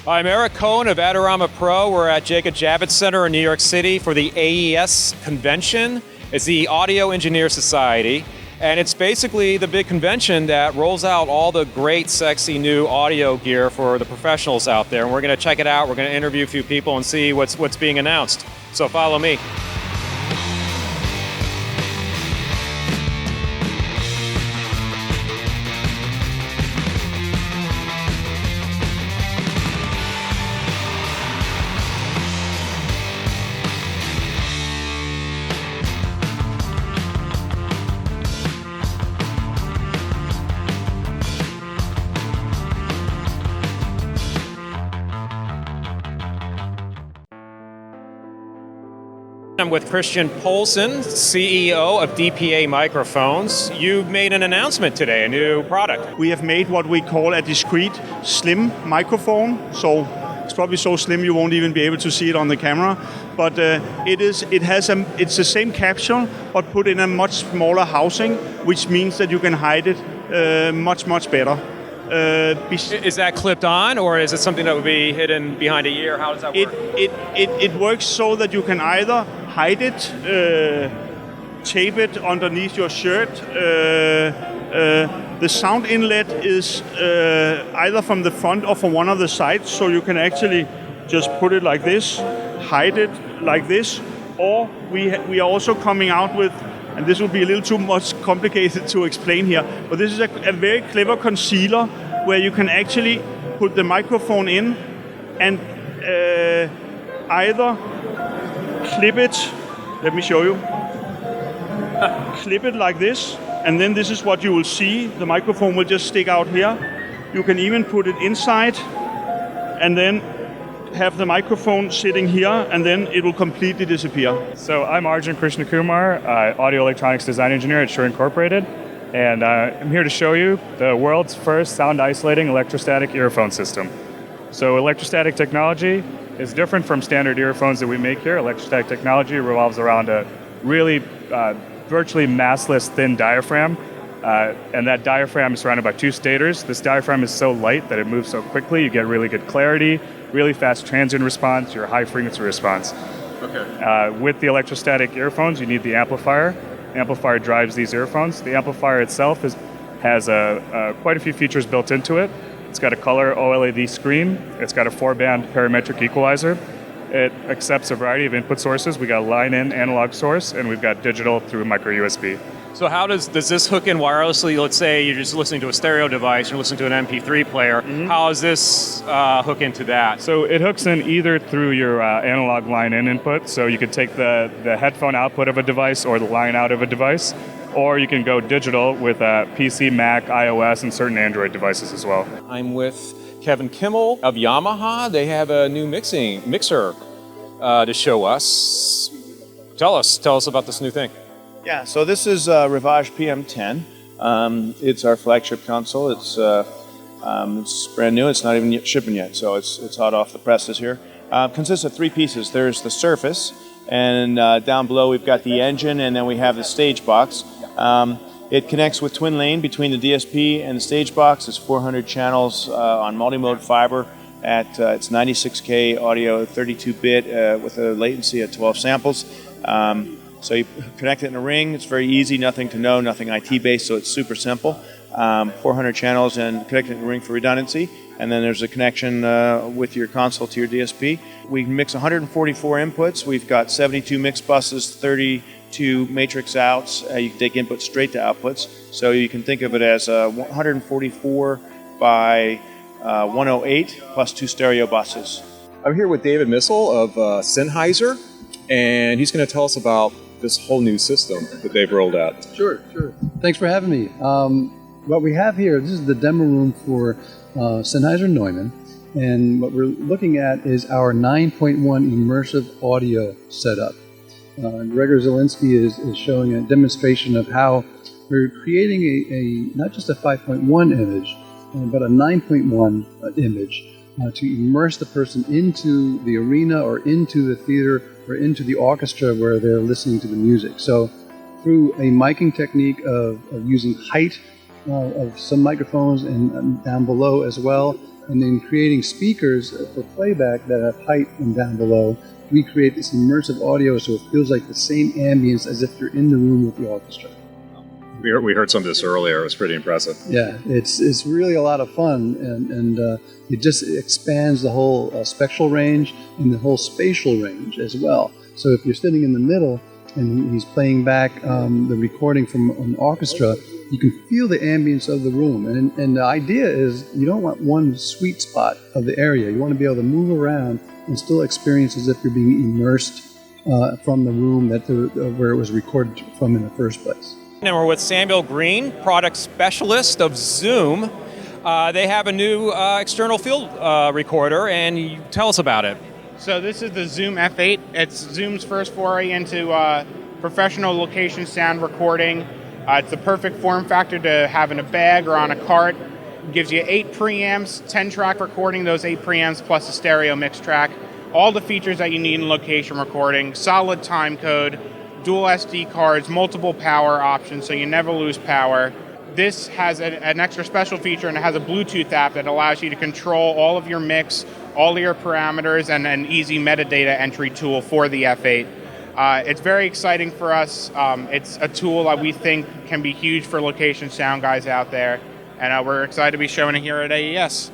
I'm Eric Cohen of AdoramaPro. We're at Jacob Javits Center in New York City for the AES Convention. It's the Audio Engineer Society, and it's basically the big convention that rolls out all the great, sexy new audio gear for the professionals out there. And we're going to check it out. We're going to interview a few people and see what's being announced. So follow me. I'm with Christian Poulsen, CEO of DPA Microphones. You've made an announcement today, a new product. We have made what we call a discrete slim microphone. So it's probably so slim you won't even be able to see it on the camera. But it's the same capsule, but put in a much smaller housing, which means that you can hide it much better. Is that clipped on, or is it something that would be hidden behind a ear? How does that work? It works so that you can either hide it, tape it underneath your shirt. The sound inlet is either from the front or from one of the sides, so you can actually just put it like this, hide it like this, or we are also coming out with, and this will be a little too much complicated to explain here, but this is a very clever concealer where you can actually put the microphone in and either clip it, let me show you, clip it like this, and then this is what you will see. The microphone will just stick out here. You can even put it inside and then have the microphone sitting here, and then it will completely disappear. So I'm Arjun Krishnakumar, audio electronics design engineer at Shure Incorporated, and I'm here to show you the world's first sound isolating electrostatic earphone system. So electrostatic technology is different from standard earphones that we make here. Electrostatic technology revolves around a really virtually massless thin diaphragm, and that diaphragm is surrounded by two stators. This diaphragm is so light that it moves so quickly, you get really good clarity, really fast transient response, your high frequency response. Okay. With the electrostatic earphones, you need the amplifier. The amplifier drives these earphones. The amplifier itself has quite a few features built into it. It's got a color OLED screen. It's got a 4-band parametric equalizer. It accepts a variety of input sources. We got a line-in analog source, and we've got digital through micro USB. So how does this hook in wirelessly? Let's say you're just listening to a stereo device, you're listening to an MP3 player. Mm-hmm. How does this hook into that? So it hooks in either through your analog line-in input, so you could take the headphone output of a device or the line out of a device, or you can go digital with PC, Mac, iOS, and certain Android devices as well. I'm with Kevin Kimmel of Yamaha. They have a new mixer to show us. Tell us about this new thing. Yeah, so this is Rivage PM10. It's our flagship console. It's brand new. It's not even shipping yet, so it's hot off the presses here. Consists of three pieces. There's the surface, and down below we've got the engine, and then we have the stage box. It connects with twin lane between the DSP and the stage box. It's 400 channels on multimode fiber at it's 96K audio, 32-bit with a latency of 12 samples. So you connect it in a ring. It's very easy, nothing to know, nothing IT-based, so it's super simple. 400 channels and connect it in a ring for redundancy. And then there's a connection with your console to your DSP. We can mix 144 inputs. We've got 72 mix buses, 32 matrix outs. You can take inputs straight to outputs. So you can think of it as 144 by 108 plus 2 stereo buses. I'm here with David Missel of Sennheiser, and he's going to tell us about this whole new system that they've rolled out. Sure. Thanks for having me. What we have here, this is the demo room for Sennheiser Neumann, and what we're looking at is our 9.1 immersive audio setup. Gregor Zielinski is showing a demonstration of how we're creating a not just a 5.1 image, but a 9.1 image to immerse the person into the arena or into the theater or into the orchestra where they're listening to the music. So through a miking technique of using height of some microphones and down below as well, and then creating speakers for playback that have height and down below. We create this immersive audio so it feels like the same ambience as if you're in the room with the orchestra. We heard some of this earlier. It was pretty impressive. Yeah, it's really a lot of fun, and it just expands the whole spectral range and the whole spatial range as well. So if you're sitting in the middle and he's playing back the recording from an orchestra, you can feel the ambience of the room. And the idea is you don't want one sweet spot of the area. You want to be able to move around and still experience as if you're being immersed from the room where it was recorded from in the first place. And we're with Samuel Green, product specialist of Zoom. They have a new external field recorder, and you tell us about it. So this is the Zoom F8. It's Zoom's first foray into professional location sound recording. It's the perfect form factor to have in a bag or on a cart. It gives you 8 preamps, 10-track recording, those 8 preamps plus a stereo mix track. All the features that you need in location recording, solid time code, dual SD cards, multiple power options, so you never lose power. This has an extra special feature, and it has a Bluetooth app that allows you to control all of your mix, all of your parameters, and an easy metadata entry tool for the F8. It's very exciting for us. It's a tool that we think can be huge for location sound guys out there, and we're excited to be showing it here at AES.